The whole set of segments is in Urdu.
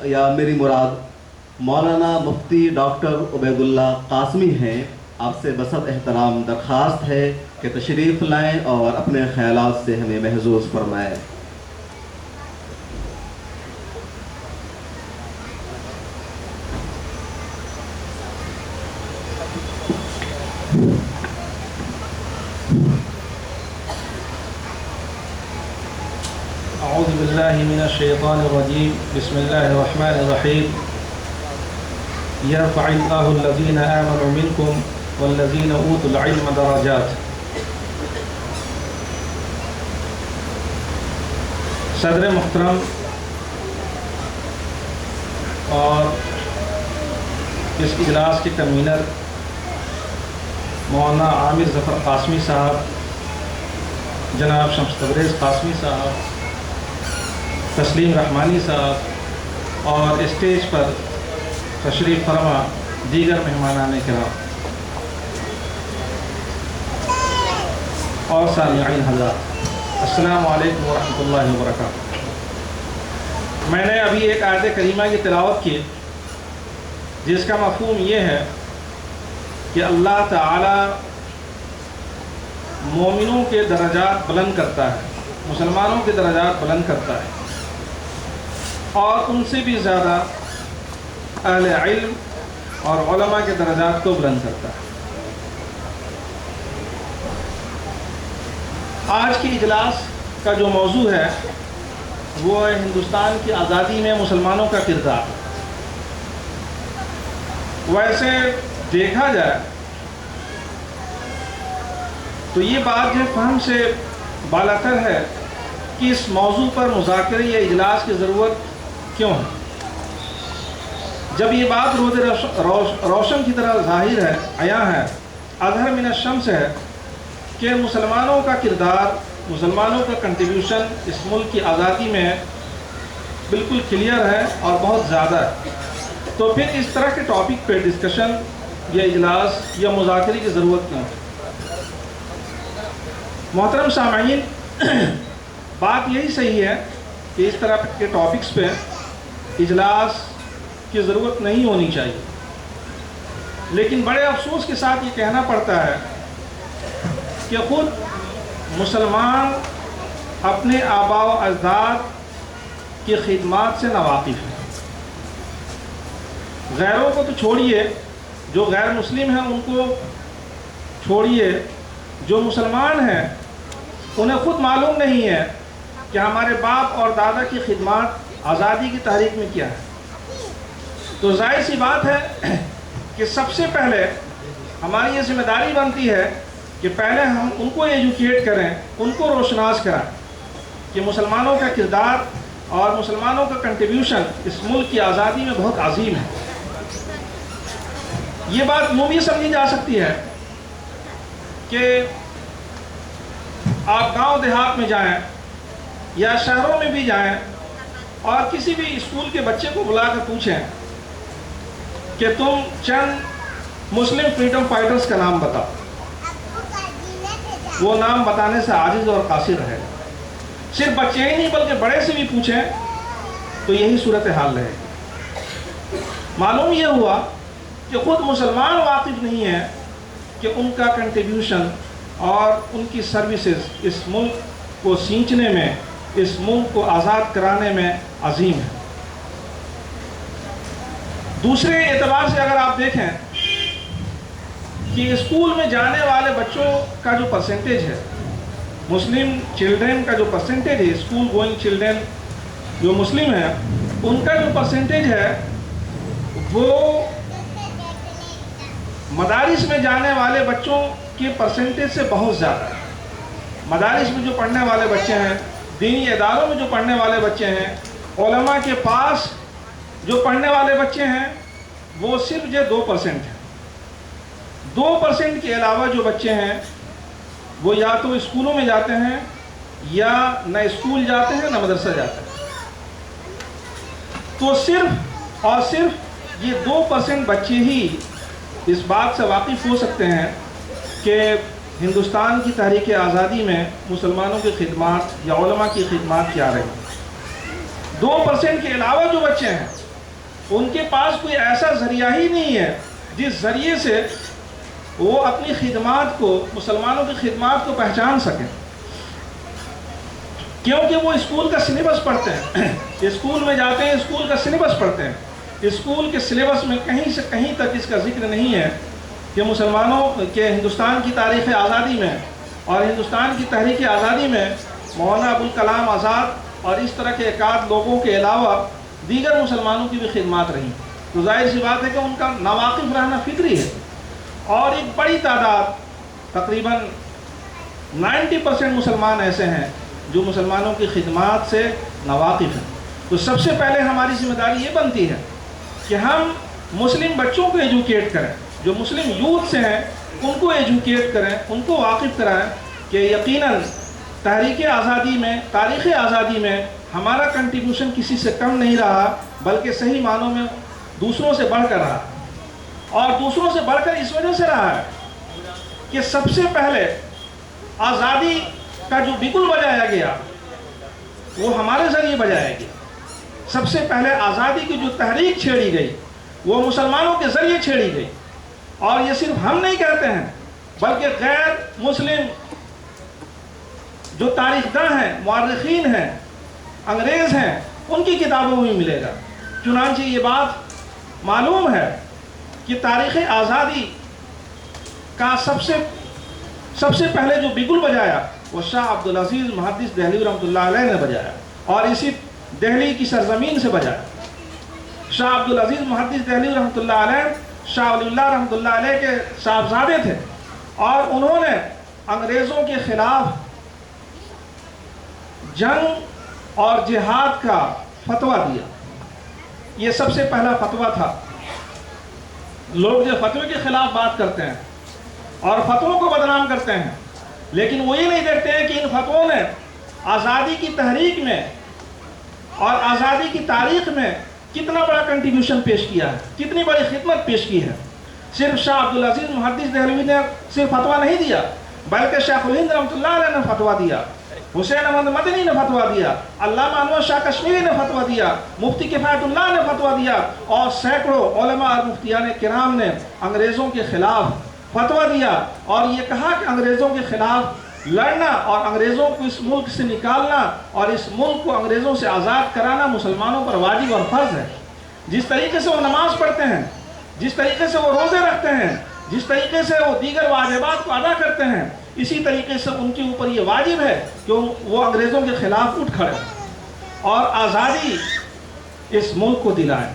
یا میری مراد مولانا مفتی ڈاکٹر عبید اللہ قاسمی ہیں، آپ سے بسط احترام درخواست ہے کہ تشریف لائیں اور اپنے خیالات سے ہمیں محظوظ فرمائیں۔ اعوذ باللہ من الشیطان الرجیم، بسم اللہ الرحمن الرحیم۔ یرفع اللہ الذین آمنوا منکم والذین اوتوا العلم درجات۔ صدر محترم اور اس اجلاس کے کنوینر مولانا عامر ظفر قاسمی صاحب، جناب شمس تبریز قاسمی صاحب، تسلیم رحمانی صاحب اور اسٹیج پر تشریف فرما دیگر مہمانان کرام اور سامعین حضرات، السلام علیکم ورحمۃ اللہ وبرکاتہ۔ میں نے ابھی ایک آیت کریمہ کی تلاوت کی جس کا مفہوم یہ ہے کہ اللہ تعالی مومنوں کے درجات بلند کرتا ہے، مسلمانوں کے درجات بلند کرتا ہے، اور ان سے بھی زیادہ اہل علم اور علماء کے درجات کو بلند کرتا ہے۔ آج کی اجلاس کا جو موضوع ہے وہ ہے ہندوستان کی آزادی میں مسلمانوں کا کردار۔ ویسے دیکھا جائے تو یہ بات جو فہم سے بالاتر ہے کہ اس موضوع پر مذاکرے یا اجلاس کی ضرورت کیوں ہے، جب یہ بات روشن کی طرح ظاہر ہے، عیاں ہے، اظہر من الشمس ہے کہ مسلمانوں کا کردار، مسلمانوں کا کنٹریبیوشن اس ملک کی آزادی میں بالکل کلیئر ہے اور بہت زیادہ ہے، تو پھر اس طرح کے ٹاپک پہ ڈسکشن یا اجلاس یا مذاکرے کی ضرورت کیوں ہے؟ محترم سامعین، بات یہی صحیح ہے کہ اس طرح کے ٹاپکس پہ اجلاس کی ضرورت نہیں ہونی چاہیے، لیکن بڑے افسوس کے ساتھ یہ کہنا پڑتا ہے کہ خود مسلمان اپنے آباء و اجداد کی خدمات سے ناواقف ہیں۔ غیروں کو تو چھوڑیے، جو غیر مسلم ہیں ان کو چھوڑیے، جو مسلمان ہیں انہیں خود معلوم نہیں ہے کہ ہمارے باپ اور دادا کی خدمات آزادی کی تحریک میں کیا ہے۔ تو ظاہر سی بات ہے کہ سب سے پہلے ہماری یہ ذمہ داری بنتی ہے کہ پہلے ہم ان کو ایجوکیٹ کریں، ان کو روشناس کرائیں کہ مسلمانوں کا کردار اور مسلمانوں کا کنٹریبیوشن اس ملک کی آزادی میں بہت عظیم ہے۔ یہ بات یوں بھی سمجھی جا سکتی ہے کہ آپ گاؤں دیہات میں جائیں یا شہروں میں بھی جائیں اور کسی بھی اسکول کے بچے کو بلا کر پوچھیں کہ تم چند مسلم فریڈم فائٹرز کا نام بتاؤ، وہ نام بتانے سے عاجز اور قاصر رہے گا۔ صرف بچے ہی نہیں بلکہ بڑے سے بھی پوچھیں تو یہی صورتحال رہے گی۔ معلوم یہ ہوا کہ خود مسلمان واقف نہیں ہے کہ ان کا کنٹریبیوشن اور ان کی سروسز اس ملک کو سینچنے میں، اس ملک کو آزاد کرانے میں عظیم ہے۔ دوسرے اعتبار سے اگر آپ دیکھیں کہ اسکول میں جانے والے بچوں کا جو پرسنٹیج ہے، مسلم چلڈرن کا جو پرسنٹیج ہے، اسکول گوئنگ چلڈرن جو مسلم ہیں ان کا جو پرسنٹیج ہے وہ مدارس میں جانے والے بچوں کے پرسنٹیج سے بہت زیادہ ہے۔ مدارس میں جو پڑھنے والے بچے ہیں، دینی اداروں میں جو پڑھنے والے بچے ہیں، علماء کے پاس جو پڑھنے والے بچے ہیں وہ صرف جو 2% ہیں۔ 2% کے علاوہ جو بچے ہیں وہ یا تو اسکولوں میں جاتے ہیں یا نہ اسکول جاتے ہیں نہ مدرسہ جاتے ہیں۔ تو صرف اور صرف یہ 2% بچے ہی اس بات سے واقف ہو سکتے ہیں کہ ہندوستان کی تحریک آزادی میں مسلمانوں کی خدمات یا علماء کی خدمات کیا رہی۔ 2% کے علاوہ جو بچے ہیں ان کے پاس کوئی ایسا ذریعہ ہی نہیں ہے جس ذریعے سے وہ اپنی خدمات کو، مسلمانوں کی خدمات کو پہچان سکیں، کیونکہ وہ اسکول کا سلیبس پڑھتے ہیں، اسکول میں جاتے ہیں، اسکول کا سلیبس پڑھتے ہیں، اسکول کے سلیبس میں کہیں سے کہیں تک اس کا ذکر نہیں ہے کہ مسلمانوں کے ہندوستان کی تاریخ آزادی میں اور ہندوستان کی تحریک آزادی میں مولانا ابوالکلام آزاد اور اس طرح کے ایک آدھ لوگوں کے علاوہ دیگر مسلمانوں کی بھی خدمات رہیں، تو ظاہر سی بات ہے کہ ان کا ناواقف رہنا فطری ہے۔ اور ایک بڑی تعداد، تقریباً 90% مسلمان ایسے ہیں جو مسلمانوں کی خدمات سے ناواقف ہیں۔ تو سب سے پہلے ہماری ذمہ داری یہ بنتی ہے کہ ہم مسلم بچوں کو ایجوکیٹ کریں، جو مسلم یوتھ سے ہیں ان کو ایجوکیٹ کریں، ان کو واقف کرائیں کہ یقیناً تحریک آزادی میں، تاریخ آزادی میں ہمارا کنٹریبیوشن کسی سے کم نہیں رہا، بلکہ صحیح معنوں میں دوسروں سے بڑھ کر رہا، اور دوسروں سے بڑھ کر اس وجہ سے رہا ہے کہ سب سے پہلے آزادی کا جو بگل بجایا گیا وہ ہمارے ذریعے بجایا گیا۔ سب سے پہلے آزادی کی جو تحریک چھیڑی گئی وہ مسلمانوں کے ذریعے چھیڑی گئی، اور یہ صرف ہم نہیں کہتے ہیں بلکہ غیر مسلم جو تاریخ داں ہیں، مورخین ہیں، انگریز ہیں، ان کی کتابوں میں ملے گا۔ چنانچہ یہ بات معلوم ہے کہ تاریخ آزادی کا سب سے پہلے جو بگل بجایا وہ شاہ عبدالعزیز محدث دہلوی رحمۃ اللہ علیہ نے بجایا، اور اسی دہلی کی سرزمین سے بجایا۔ شاہ عبدالعزیز محدث دہلوی رحمۃ اللہ علیہ شاہ ولی اللہ رحمۃ اللہ علیہ کے صاحبزادے تھے، اور انہوں نے انگریزوں کے خلاف جنگ اور جہاد کا فتویٰ دیا۔ یہ سب سے پہلا فتویٰ تھا۔ لوگ جو فتوے کے خلاف بات کرتے ہیں اور فتووں کو بدنام کرتے ہیں، لیکن وہ یہ نہیں دیکھتے ہیں کہ ان فتووں نے آزادی کی تحریک میں اور آزادی کی تاریخ میں کتنا بڑا کنٹریبیوشن پیش کیا ہے، کتنی بڑی خدمت پیش کی ہے۔ صرف شاہ عبدالعزیز محدث دہلوی نے صرف فتویٰ نہیں دیا، بلکہ شیخ الہند رحمۃ اللہ علیہ نے فتویٰ دیا، حسین احمد مدنی نے فتویٰ دیا، علامہ انور شاہ کشمیری نے فتویٰ دیا، مفتی کفایت اللہ نے فتویٰ دیا، اور سینکڑوں علماء اور مفتیان کرام نے انگریزوں کے خلاف فتویٰ دیا، اور یہ کہا کہ انگریزوں کے خلاف لڑنا اور انگریزوں کو اس ملک سے نکالنا اور اس ملک کو انگریزوں سے آزاد کرانا مسلمانوں پر واجب اور فرض ہے۔ جس طریقے سے وہ نماز پڑھتے ہیں، جس طریقے سے وہ روزے رکھتے ہیں، جس طریقے سے وہ دیگر واجبات کو ادا کرتے ہیں، اسی طریقے سے ان کے اوپر یہ واجب ہے کہ وہ انگریزوں کے خلاف اٹھ کھڑے اور آزادی اس ملک کو دلائیں۔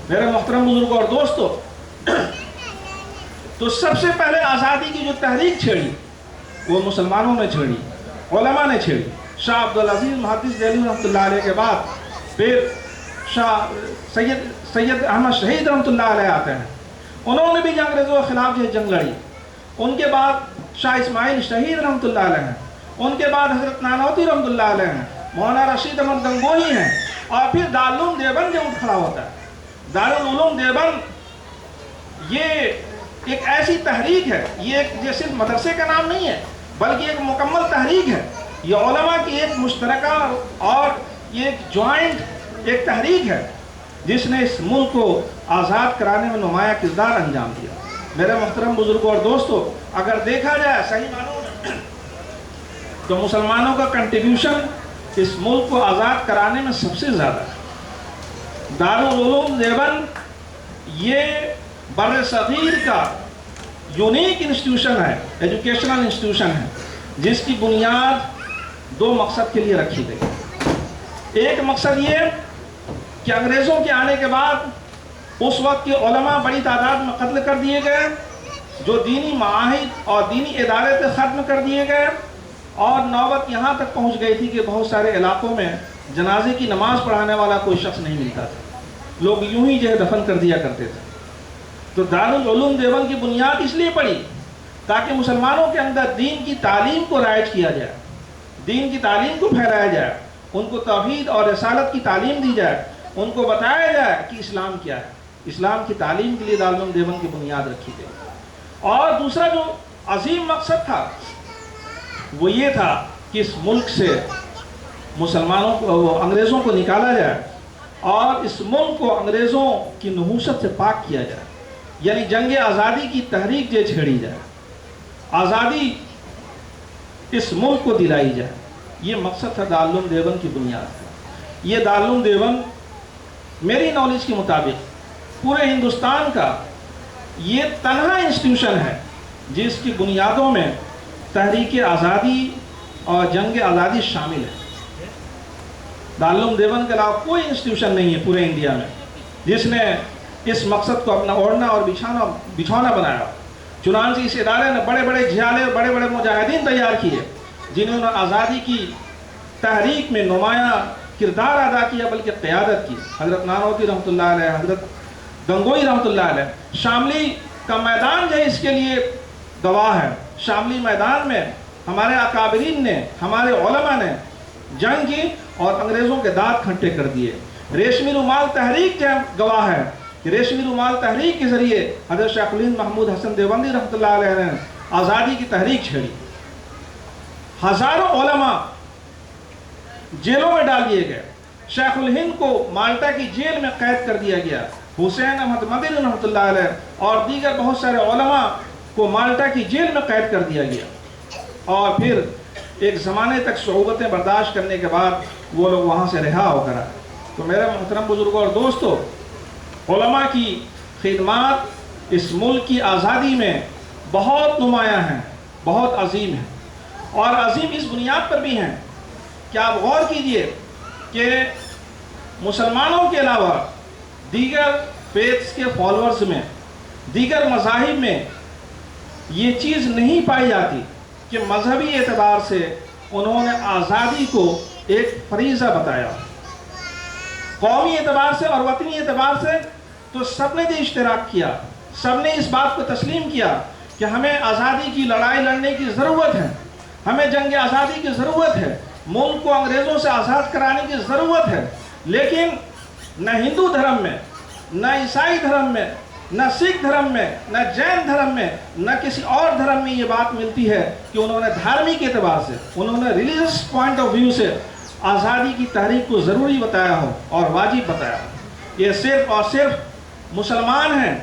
میرے محترم بزرگوں اور دوستو، تو سب سے پہلے آزادی کی جو تحریک چھیڑی وہ مسلمانوں نے چھیڑی، علماء نے چھیڑی۔ شاہ عبدالعزیز محدث دہلوی رحمۃ اللہ علیہ کے بعد پھر سید احمد شہید رحمۃ اللہ علیہ آتے ہیں، انہوں نے بھی انگریزوں کے خلاف یہ جنگ لڑی۔ ان کے بعد شاہ اسماعیل شہید رحمۃ اللہ علیہ ہیں، ان کے بعد حضرت نانوتوی رحمۃ اللہ علیہ ہیں، مولانا رشید احمد گنگوہی ہیں، اور پھر دارالعلوم دیوبند جو اٹھ کھڑا ہوتا ہے۔ دارالعلوم دیوبند یہ ایک ایسی تحریک ہے، یہ صرف مدرسے کا نام نہیں ہے بلکہ ایک مکمل تحریک ہے۔ یہ علماء کی ایک مشترکہ اور یہ ایک جوائنٹ ایک تحریک ہے جس نے اس ملک کو آزاد کرانے میں نمایاں کردار انجام دیا۔ میرے محترم بزرگوں اور دوستو، اگر دیکھا جائے صحیح معنوں میں تو مسلمانوں کا کنٹریبیوشن اس ملک کو آزاد کرانے میں سب سے زیادہ ہے۔ دارالعلوم دیوبند یہ بر صغیر کا یونیک انسٹیٹیوشن ہے، ایجوکیشنل انسٹیٹیوشن ہے، جس کی بنیاد دو مقصد کے لیے رکھی گئی۔ ایک مقصد یہ کہ انگریزوں کے آنے کے بعد اس وقت کے علماء بڑی تعداد میں قتل کر دیے گئے، جو دینی معاہد اور دینی ادارے تھے ختم کر دیے گئے، اور نوبت یہاں تک پہنچ گئی تھی کہ بہت سارے علاقوں میں جنازے کی نماز پڑھانے والا کوئی شخص نہیں ملتا تھا، لوگ یوں ہی جو ہے دفن کر دیا کرتے تھے۔ تو دارالعلوم دیوبند کی بنیاد اس لیے پڑی تاکہ مسلمانوں کے اندر دین کی تعلیم کو رائج کیا جائے، دین کی تعلیم کو پھیلایا جائے، ان کو توحید اور رسالت کی تعلیم دی جائے، ان کو بتایا جائے کہ اسلام کیا ہے۔ اسلام کی تعلیم کے لیے دارالعلوم دیوبند کی بنیاد رکھی گئی۔ اور دوسرا جو عظیم مقصد تھا وہ یہ تھا کہ اس ملک سے مسلمانوں کو، انگریزوں کو نکالا جائے، اور اس ملک کو انگریزوں کی نحوست سے پاک کیا جائے، یعنی جنگ آزادی کی تحریک جو چھیڑی جائے، آزادی اس ملک کو دلائی جائے، یہ مقصد ہے دارالعلوم دیوبند کی بنیاد ہے۔ یہ دارالعلوم دیوبند میری نالج کے مطابق پورے ہندوستان کا یہ تنہا انسٹیٹیوشن ہے جس کی بنیادوں میں تحریک آزادی اور جنگ آزادی شامل ہے۔ دارالعلوم دیوبند کے علاوہ کوئی انسٹیٹیوشن نہیں ہے پورے انڈیا میں جس نے اس مقصد کو اپنا اوڑھنا اور بچھونا بنایا۔ چنانچہ اس ادارے نے بڑے بڑے جھیالے، بڑے بڑے مجاہدین تیار کیے جنہوں نے آزادی کی تحریک میں نمایاں کردار ادا کیا، بلکہ قیادت کی۔ حضرت نانوتوی رحمۃ اللہ علیہ، حضرت گنگوئی رحمۃ اللہ علیہ۔ شاملی کا میدان جو ہے اس کے لیے گواہ ہے۔ شاملی میدان میں ہمارے اکابرین نے، ہمارے علماء نے جنگ کی اور انگریزوں کے دانت کھٹے کر دیے۔ ریشمی رومال تحریک جو گواہ ہے کہ ریشمی رومال تحریک کے ذریعے حضرت شیخ الہند محمود حسن دیوبندی رحمۃ اللہ علیہ نے آزادی کی تحریک چھیڑی۔ ہزاروں علماء جیلوں میں ڈال دیے گئے۔ شیخ الہند کو مالٹا کی جیل میں قید کر دیا گیا۔ حسین احمد مدنی رحمۃ اللہ علیہ اور دیگر بہت سارے علماء کو مالٹا کی جیل میں قید کر دیا گیا، اور پھر ایک زمانے تک صعوبتیں برداشت کرنے کے بعد وہ لوگ وہاں سے رہا ہو کر آئے۔ تو میرے محترم بزرگوں اور دوستو، علماء کی خدمات اس ملک کی آزادی میں بہت نمایاں ہیں، بہت عظیم ہیں، اور عظیم اس بنیاد پر بھی ہیں کہ آپ غور کیجئے کہ مسلمانوں کے علاوہ دیگر فیتھس کے فالورز میں، دیگر مذاہب میں یہ چیز نہیں پائی جاتی کہ مذہبی اعتبار سے انہوں نے آزادی کو ایک فریضہ بتایا۔ قومی اعتبار سے اور وطنی اعتبار سے تو سب نے بھی اشتراک کیا، سب نے اس بات کو تسلیم کیا کہ ہمیں آزادی کی لڑائی لڑنے کی ضرورت ہے، ہمیں جنگ آزادی کی ضرورت ہے، ملک کو انگریزوں سے آزاد کرانے کی ضرورت ہے۔ لیکن نہ ہندو دھرم میں، نہ عیسائی دھرم میں، نہ سکھ دھرم میں، نہ جین دھرم میں، نہ کسی اور دھرم میں یہ بات ملتی ہے کہ انہوں نے دھارمک اعتبار سے، انہوں نے ریلیجس پوائنٹ آف ویو سے آزادی کی تحریک کو ضروری بتایا ہو اور واجب بتایا ہو۔ یہ صرف اور صرف مسلمان ہیں،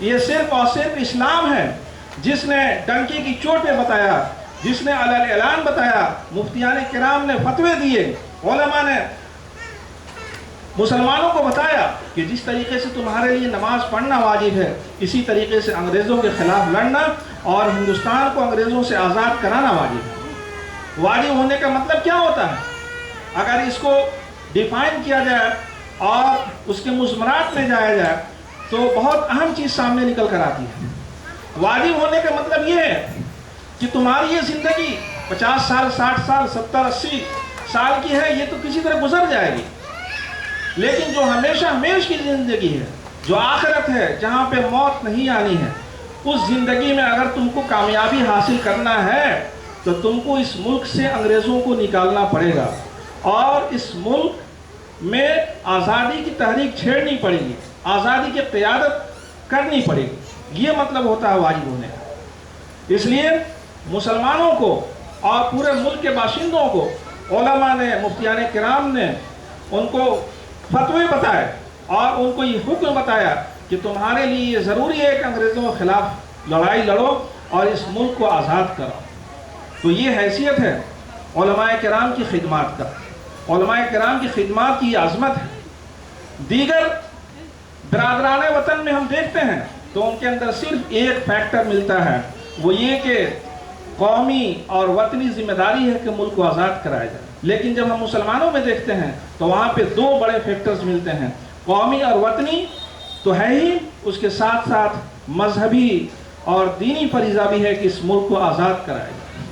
یہ صرف اور صرف اسلام ہے جس نے ڈنکی کی چوٹ پہ بتایا، جس نے علی اعلان بتایا، مفتیان کرام نے فتوے دیے، علماء نے مسلمانوں کو بتایا کہ جس طریقے سے تمہارے لیے نماز پڑھنا واجب ہے، اسی طریقے سے انگریزوں کے خلاف لڑنا اور ہندوستان کو انگریزوں سے آزاد کرانا واجب ہے۔ واجب ہونے کا مطلب کیا ہوتا ہے؟ اگر اس کو ڈیفائن کیا جائے اور اس کے مضمرات میں جایا جائے تو بہت اہم چیز سامنے نکل کر آتی ہے۔ واجب ہونے کا مطلب یہ ہے کہ تمہاری یہ زندگی 50 سال، 60 سال، 70، 80 سال کی ہے، یہ تو کسی طرح گزر جائے گی، لیکن جو ہمیشہ ہمیش کی زندگی ہے، جو آخرت ہے، جہاں پہ موت نہیں آنی ہے، اس زندگی میں اگر تم کو کامیابی حاصل کرنا ہے تو تم کو اس ملک سے انگریزوں کو نکالنا پڑے گا، اور اس ملک میں آزادی کی تحریک چھیڑنی پڑے گی، آزادی کی قیادت کرنی پڑے گی۔ یہ مطلب ہوتا ہے واجب ہونے کا۔ اس لیے مسلمانوں کو اور پورے ملک کے باشندوں کو علماء نے، مفتیان کرام نے ان کو فتوے بتائے اور ان کو یہ حکم بتایا کہ تمہارے لیے یہ ضروری ہے کہ انگریزوں کے خلاف لڑائی لڑو اور اس ملک کو آزاد کرو۔ تو یہ حیثیت ہے علماء کرام کی خدمات کا، علماء کرام کی خدمات کی یہ عظمت ہے۔ دیگر برادران وطن میں ہم دیکھتے ہیں تو ان کے اندر صرف ایک فیکٹر ملتا ہے، وہ یہ کہ قومی اور وطنی ذمہ داری ہے کہ ملک کو آزاد کرایا جائے۔ لیکن جب ہم مسلمانوں میں دیکھتے ہیں تو وہاں پہ دو بڑے فیکٹرز ملتے ہیں، قومی اور وطنی تو ہے ہی، اس کے ساتھ ساتھ مذہبی اور دینی فریضہ بھی ہے کہ اس ملک کو آزاد کرایا جائے۔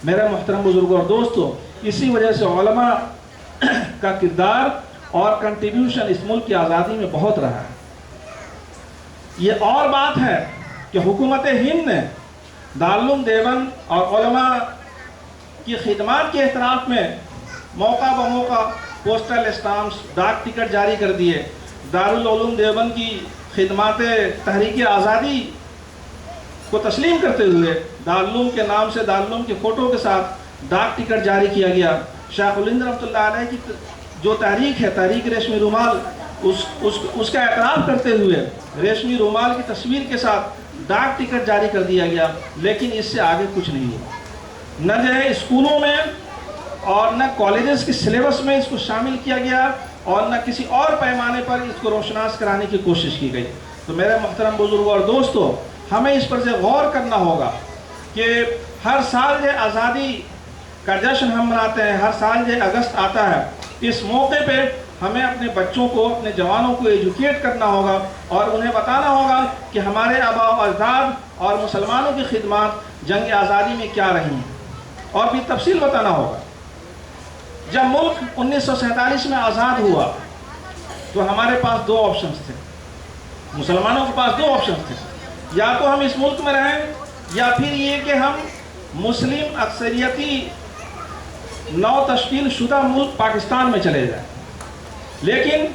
میرے محترم بزرگوں اور دوستوں، اسی وجہ سے علماء کا کردار اور کنٹریبیوشن اس ملک کی آزادی میں بہت رہا ہے۔ یہ اور بات ہے کہ حکومت ہند نے دارالعلوم دیوبند اور علماء کی خدمات کے اعتراف میں موقع بموقع پوسٹل اسٹامپس، ڈاک ٹکٹ جاری کر دیے۔ دارالعلوم دیوبند کی خدمات تحریک آزادی کو تسلیم کرتے ہوئے دارالعلوم کے نام سے، دارالعلوم کے فوٹو کے ساتھ ڈاک ٹکٹ جاری کیا گیا۔ شیخ الہند رحمۃ اللہ علیہ کی جو تحریک ہے، تحریک ریشمی رومال، اس کا اعتراف کرتے ہوئے ریشمی رومال کی تصویر کے ساتھ ڈاک ٹکٹ جاری کر دیا گیا، لیکن اس سے آگے کچھ نہیں ہوا۔ نہ جو ہے اسکولوں میں اور نہ کالجز کے سلیبس میں اس کو شامل کیا گیا، اور نہ کسی اور پیمانے پر اس کو روشناس کرانے کی کوشش کی گئی۔ تو میرے محترم بزرگوں اور دوستو، ہمیں اس پر سے غور کرنا ہوگا کہ ہر سال جو آزادی کا جشن ہم مناتے ہیں، ہر سال جو اگست آتا ہے، اس موقع پہ ہمیں اپنے بچوں کو، اپنے جوانوں کو ایجوکیٹ کرنا ہوگا اور انہیں بتانا ہوگا کہ ہمارے آباء و اجداد اور مسلمانوں کی خدمات جنگ آزادی میں کیا رہی ہیں، اور بھی تفصیل بتانا ہوگا۔ جب ملک 1947 میں آزاد ہوا تو ہمارے پاس دو آپشنز تھے، مسلمانوں کے پاس دو آپشنز تھے، یا تو ہم اس ملک میں رہیں یا پھر یہ کہ ہم مسلم اکثریتی نو تشکیل شدہ ملک پاکستان میں چلے جائیں۔ لیکن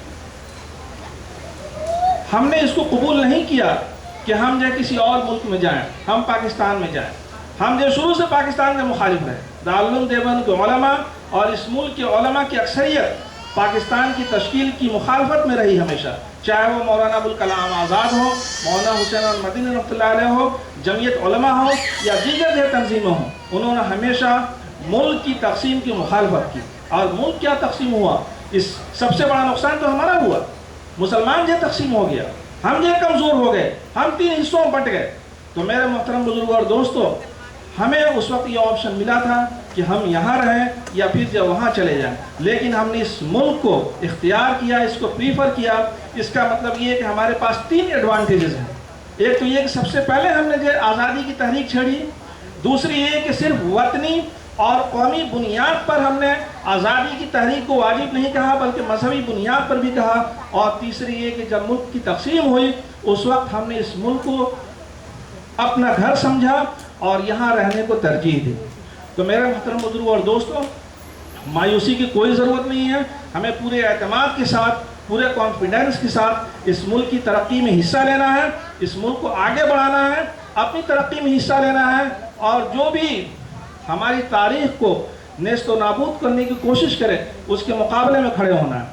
ہم نے اس کو قبول نہیں کیا کہ ہم جو کسی اور ملک میں جائیں، ہم پاکستان میں جائیں۔ ہم جو شروع سے پاکستان میں مخالف رہے، دارالعلوم دیوبند کے علماء اور اس ملک کے علماء کی اکثریت پاکستان کی تشکیل کی مخالفت میں رہی ہمیشہ، چاہے وہ مولانا ابوالکلام آزاد ہو، مولانا حسین المدنی رحمۃ اللہ علیہ ہو، جمعیت علماء ہو یا دیگر جو تنظیمیں ہوں، انہوں نے ہمیشہ ملک کی تقسیم کی مخالفت کی۔ اور ملک کیا تقسیم ہوا، اس سب سے بڑا نقصان تو ہمارا ہوا، مسلمان جو تقسیم ہو گیا، ہم جو کمزور ہو گئے، ہم 3 حصوں میں بٹ گئے۔ تو میرے محترم بزرگوں اور دوستو، ہمیں اس وقت یہ آپشن ملا تھا کہ ہم یہاں رہیں یا پھر جو وہاں چلے جائیں، لیکن ہم نے اس ملک کو اختیار کیا، اس کو پریفر کیا۔ اس کا مطلب یہ ہے کہ ہمارے پاس 3 ایڈوانٹیجز ہیں۔ ایک تو یہ کہ سب سے پہلے ہم نے جو آزادی کی تحریک چھیڑی، دوسری یہ کہ صرف وطنی اور قومی بنیاد پر ہم نے آزادی کی تحریک کو واجب نہیں کہا بلکہ مذہبی بنیاد پر بھی کہا، اور تیسری یہ کہ جب ملک کی تقسیم ہوئی اس وقت ہم نے اس ملک کو اپنا گھر سمجھا اور یہاں رہنے کو ترجیح دی۔ تو میرے محترم بزرگوں اور دوستوں، مایوسی کی کوئی ضرورت نہیں ہے، ہمیں پورے اعتماد کے ساتھ، پورے کانفیڈنس کے ساتھ اس ملک کی ترقی میں حصہ لینا ہے، اس ملک کو آگے بڑھانا ہے، اپنی ترقی میں حصہ لینا ہے، اور جو بھی ہماری تاریخ کو نیست و نابود کرنے کی کوشش کرے اس کے مقابلے میں کھڑے ہونا ہے۔